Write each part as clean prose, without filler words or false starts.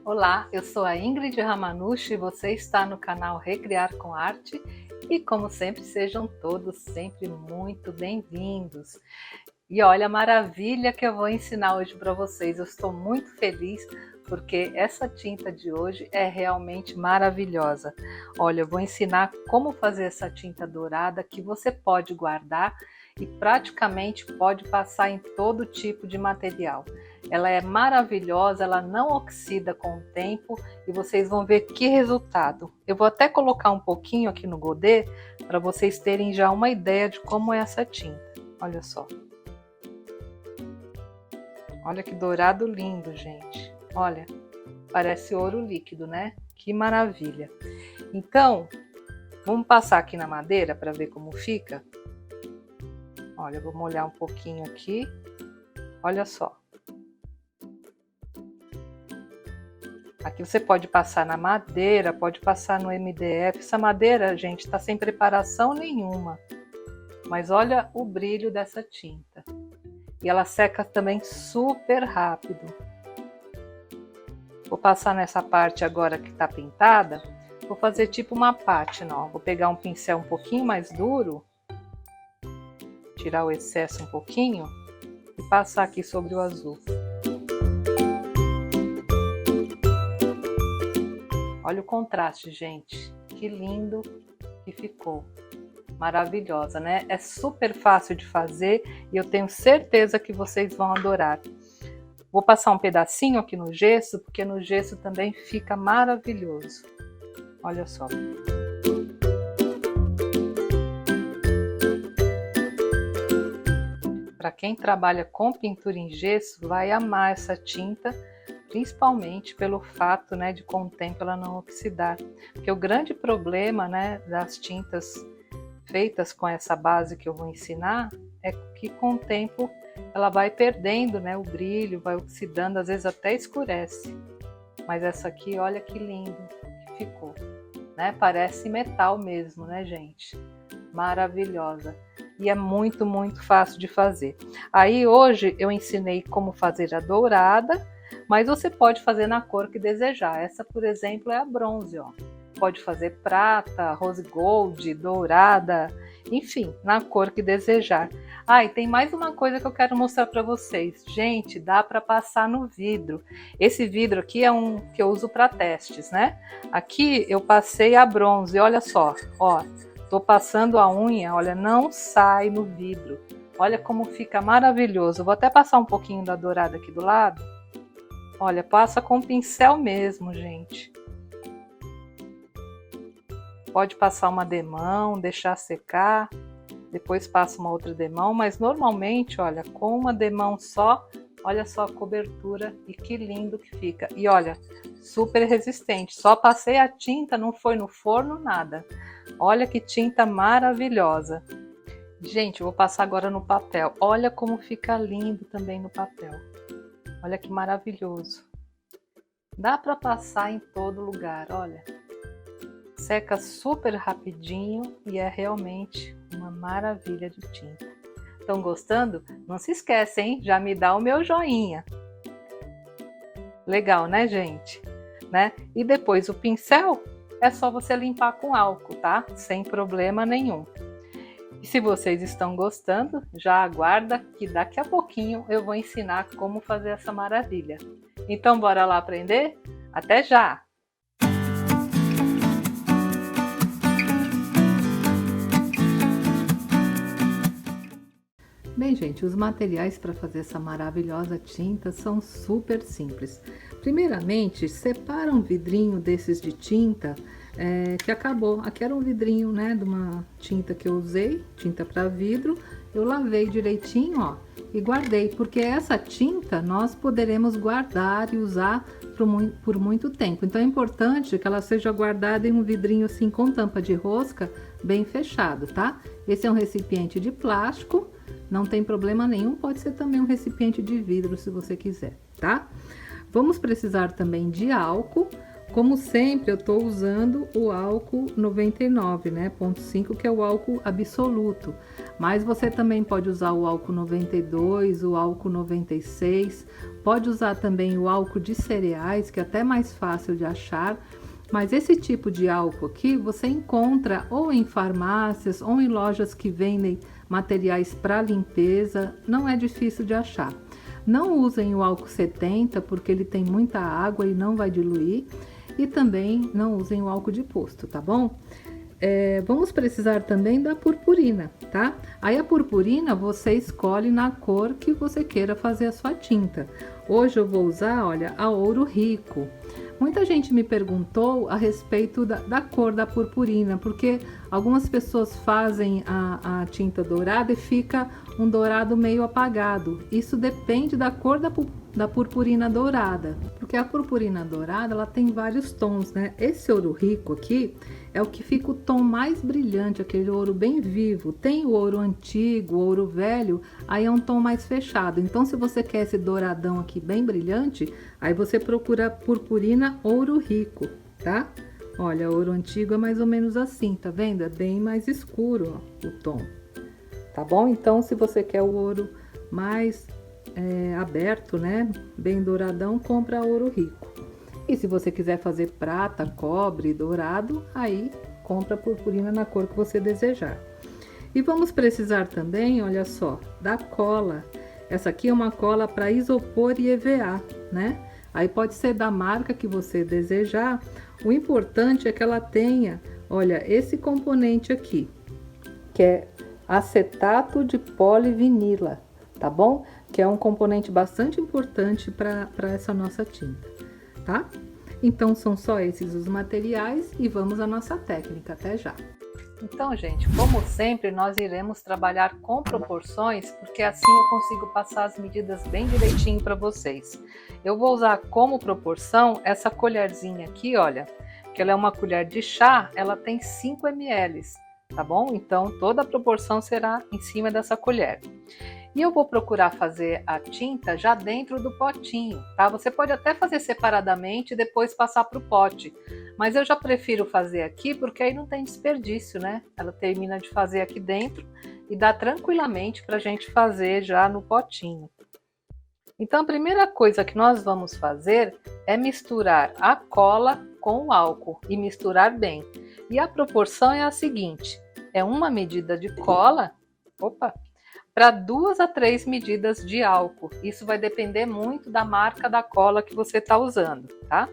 Olá, eu sou a Ingrid Ramanushi e você está no canal Recriar com Arte e, como sempre, sejam todos sempre muito bem-vindos. E olha a maravilha que eu vou ensinar hoje para vocês. Eu estou muito feliz porque essa tinta de hoje é realmente maravilhosa. Olha, eu vou ensinar como fazer essa tinta dourada que você pode guardar e praticamente pode passar em todo tipo de material. Ela é maravilhosa, ela não oxida com o tempo e vocês vão ver que resultado. Eu vou até colocar um pouquinho aqui no godê para vocês terem já uma ideia de como é essa tinta. Olha só. Olha que dourado lindo, gente. Olha, parece ouro líquido, né? Que maravilha. Então, vamos passar aqui na madeira para ver como fica. Olha, eu vou molhar um pouquinho aqui. Olha só. Aqui você pode passar na madeira, pode passar no MDF. Essa madeira, gente, está sem preparação nenhuma. Mas olha o brilho dessa tinta. E ela seca também super rápido. Vou passar nessa parte agora que está pintada. Vou fazer tipo uma pátina, ó. Vou pegar um pincel um pouquinho mais duro. Tirar o excesso um pouquinho. E passar aqui sobre o azul. Olha o contraste, gente. Que lindo que ficou. Maravilhosa, né? É super fácil de fazer e eu tenho certeza que vocês vão adorar. Vou passar um pedacinho aqui no gesso, porque no gesso também fica maravilhoso. Olha só. Para quem trabalha com pintura em gesso, vai amar essa tinta, principalmente pelo fato, né, de com o tempo ela não oxidar. Porque o grande problema, né, das tintas feitas com essa base que eu vou ensinar é que com o tempo ela vai perdendo, né, o brilho, vai oxidando, às vezes até escurece. Mas essa aqui, olha que lindo que ficou, né? Parece metal mesmo, né, gente? Maravilhosa. E é muito, muito fácil de fazer. Aí hoje eu ensinei como fazer a dourada, mas você pode fazer na cor que desejar. Essa, por exemplo, é a bronze, ó. Pode fazer prata, rose gold, dourada, enfim, na cor que desejar. Ah, e tem mais uma coisa que eu quero mostrar para vocês. Gente, dá para passar no vidro. Esse vidro aqui é um que eu uso para testes, né? Aqui eu passei a bronze, olha só, ó. Tô passando a unha, olha, não sai no vidro. Olha como fica maravilhoso. Vou até passar um pouquinho da dourada aqui do lado. Olha, passa com pincel mesmo, gente. Pode passar uma demão, deixar secar, depois passa uma outra demão, mas normalmente, olha, com uma demão só, olha só a cobertura e que lindo que fica. E olha, super resistente, só passei a tinta, não foi no forno, nada. Olha que tinta maravilhosa. Gente, eu vou passar agora no papel. Olha como fica lindo também no papel. Olha que maravilhoso. Dá para passar em todo lugar, olha. Seca super rapidinho e é realmente uma maravilha de tinta. Estão gostando? Não se esquece, hein? Já me dá o meu joinha. Legal, né, gente? Né? E depois o pincel é só você limpar com álcool, tá? Sem problema nenhum. E se vocês estão gostando, já aguarda que daqui a pouquinho eu vou ensinar como fazer essa maravilha. Então bora lá aprender? Até já! Bem, gente, os materiais para fazer essa maravilhosa tinta são super simples. Primeiramente, separa um vidrinho desses de tinta que acabou. Aqui era um vidrinho, né, de uma tinta que eu usei, tinta para vidro. Eu lavei direitinho, ó, e guardei, porque essa tinta nós poderemos guardar e usar por muito tempo. Então é importante que ela seja guardada em um vidrinho assim com tampa de rosca bem fechado, tá? Esse é um recipiente de plástico. Não tem problema nenhum, pode ser também um recipiente de vidro se você quiser, tá? Vamos precisar também de álcool. Como sempre, eu estou usando o álcool 99, né, ponto 5, que é o álcool absoluto. Mas você também pode usar o álcool 92, o álcool 96, pode usar também o álcool de cereais, que é até mais fácil de achar. Mas esse tipo de álcool aqui você encontra ou em farmácias ou em lojas que vendem materiais para limpeza, não é difícil de achar. Não usem o álcool 70 porque ele tem muita água e não vai diluir. E também não usem o álcool de posto, tá bom? Vamos precisar também da purpurina, tá? Aí a purpurina você escolhe na cor que você queira fazer a sua tinta. Hoje eu vou usar, olha, a ouro rico. Muita gente me perguntou a respeito da cor da purpurina, porque algumas pessoas fazem a tinta dourada e fica um dourado meio apagado. Isso depende da cor da purpurina dourada, porque a purpurina dourada ela tem vários tons, né? Esse ouro rico aqui é o que fica o tom mais brilhante, aquele ouro bem vivo. Tem o ouro antigo, o ouro velho, aí é um tom mais fechado. Então, se você quer esse douradão aqui bem brilhante, aí você procura purpurina ouro rico, tá? Olha, ouro antigo é mais ou menos assim, tá vendo? É bem mais escuro, ó, o tom. Tá bom? Então, se você quer o ouro mais aberto, né? Bem douradão, compra ouro rico. E se você quiser fazer prata, cobre, dourado, aí compra purpurina na cor que você desejar. E vamos precisar também, olha só, da cola. Essa aqui é uma cola para isopor e EVA, né? Aí pode ser da marca que você desejar. O importante é que ela tenha, olha, esse componente aqui, que é acetato de polivinila, tá bom? Que é um componente bastante importante para essa nossa tinta, tá? Então são só esses os materiais e vamos à nossa técnica. Até já! Então, gente, como sempre, nós iremos trabalhar com proporções, porque assim eu consigo passar as medidas bem direitinho para vocês. Eu vou usar como proporção essa colherzinha aqui, olha, que ela é uma colher de chá, ela tem 5 ml, tá bom? Então, toda a proporção será em cima dessa colher. E eu vou procurar fazer a tinta já dentro do potinho, tá? Você pode até fazer separadamente e depois passar para o pote, mas eu já prefiro fazer aqui porque aí não tem desperdício, né? Ela termina de fazer aqui dentro e dá tranquilamente para a gente fazer já no potinho. Então a primeira coisa que nós vamos fazer é misturar a cola com o álcool e misturar bem. E a proporção é a seguinte, é uma medida de cola, para 2 a 3 medidas de álcool. Isso vai depender muito da marca da cola que você está usando, tá?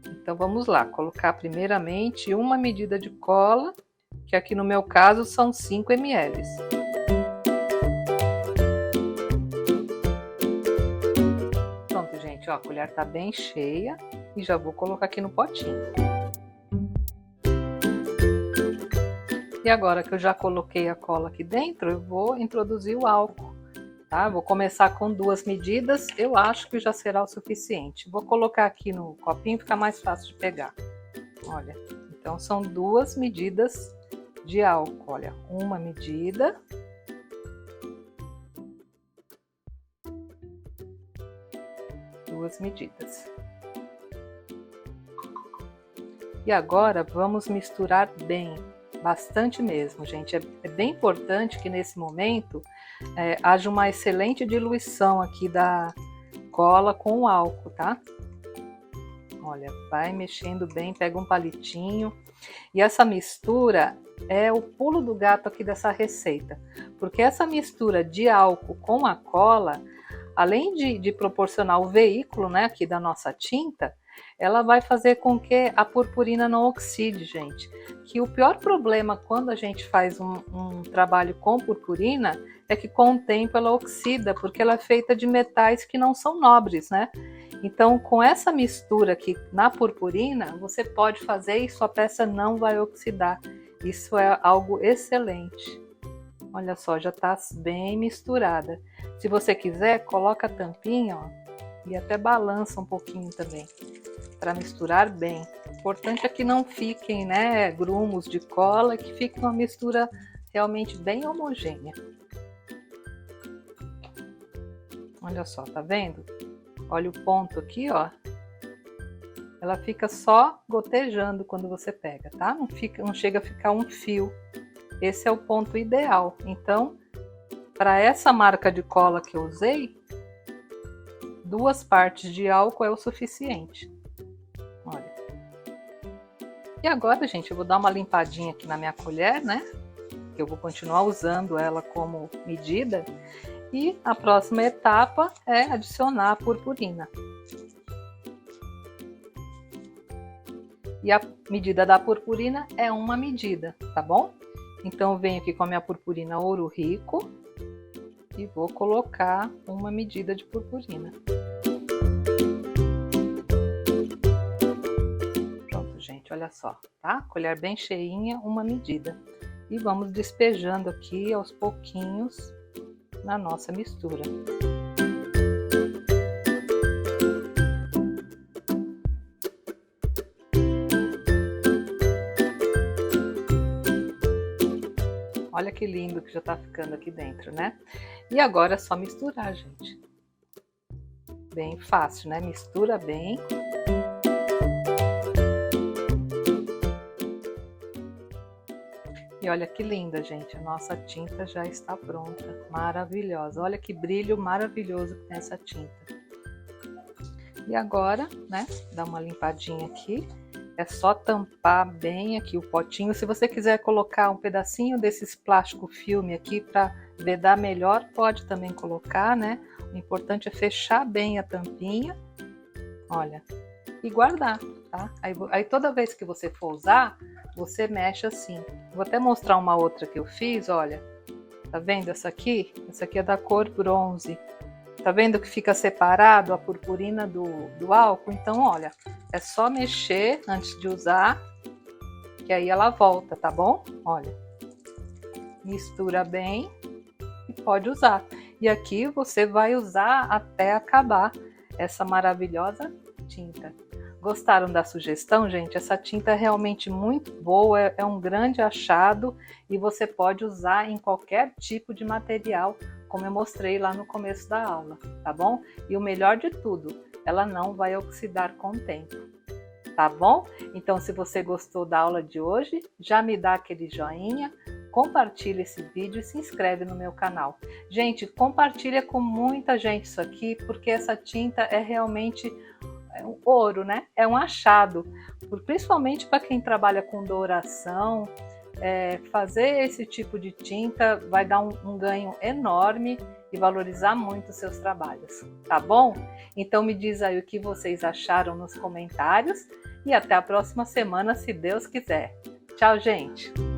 Então vamos lá, colocar primeiramente uma medida de cola, que aqui no meu caso são 5 ml. Pronto, gente, ó, a colher tá bem cheia e já vou colocar aqui no potinho. E agora que eu já coloquei a cola aqui dentro, eu vou introduzir o álcool, tá? Vou começar com 2 medidas, eu acho que já será o suficiente. Vou colocar aqui no copinho, fica mais fácil de pegar. Olha, então são 2 medidas de álcool, olha, uma medida. Duas medidas. E agora vamos misturar bem. Bastante mesmo, gente. É bem importante que nesse momento haja uma excelente diluição aqui da cola com o álcool, tá? Olha, vai mexendo bem, pega um palitinho. E essa mistura é o pulo do gato aqui dessa receita, porque essa mistura de álcool com a cola, além de proporcionar o veículo, né, aqui da nossa tinta, ela vai fazer com que a purpurina não oxide, gente. Que o pior problema quando a gente faz um trabalho com purpurina é que com o tempo ela oxida, porque ela é feita de metais que não são nobres, né? Então, com essa mistura aqui na purpurina, você pode fazer e sua peça não vai oxidar. Isso é algo excelente. Olha só, já está bem misturada. Se você quiser, coloca a tampinha, ó, e até balança um pouquinho também, para misturar bem. O importante é que não fiquem, né, grumos de cola, que fique uma mistura realmente bem homogênea. Olha só, tá vendo? Olha o ponto aqui, ó. ela fica só gotejando quando você pega, tá? Não chega a ficar um fio. Esse é o ponto ideal. Então, para essa marca de cola que eu usei, 2 partes de álcool é o suficiente. Olha. E agora, gente, eu vou dar uma limpadinha aqui na minha colher, né? Eu vou continuar usando ela como medida. E a próxima etapa é adicionar a purpurina. E a medida da purpurina é uma medida, tá bom? Então eu venho aqui com a minha purpurina Ouro Rico e vou colocar uma medida de purpurina. Pronto, gente, olha só, tá? Colher bem cheinha, uma medida. E vamos despejando aqui aos pouquinhos na nossa mistura. Olha que lindo que já tá ficando aqui dentro, né? E agora é só misturar, gente. Bem fácil, né? Mistura bem. E olha que linda, gente. A nossa tinta já está pronta. Maravilhosa. Olha que brilho maravilhoso que tem essa tinta. E agora, né? Dá uma limpadinha aqui. É só tampar bem aqui o potinho. Se você quiser colocar um pedacinho desses plástico filme aqui para vedar melhor, pode também colocar, né? O importante é fechar bem a tampinha, olha, e guardar, tá? Aí toda vez que você for usar, você mexe assim. Vou até mostrar uma outra que eu fiz, olha. Tá vendo essa aqui? Essa aqui é da cor bronze. Tá vendo que fica separado a purpurina do álcool? Então, olha, é só mexer antes de usar, que aí ela volta, tá bom? Olha, mistura bem e pode usar. E aqui você vai usar até acabar essa maravilhosa tinta. Gostaram da sugestão, gente? Essa tinta é realmente muito boa, é um grande achado e você pode usar em qualquer tipo de material, como eu mostrei lá no começo da aula, tá bom? E o melhor de tudo, ela não vai oxidar com o tempo, tá bom? Então, se você gostou da aula de hoje, já me dá aquele joinha, compartilha esse vídeo e se inscreve no meu canal. Gente, compartilha com muita gente isso aqui, porque essa tinta é realmente um ouro, né? É um achado, principalmente para quem trabalha com douração. Fazer esse tipo de tinta vai dar um ganho enorme e valorizar muito os seus trabalhos, tá bom? Então me diz aí o que vocês acharam nos comentários e até a próxima semana, se Deus quiser. Tchau, gente!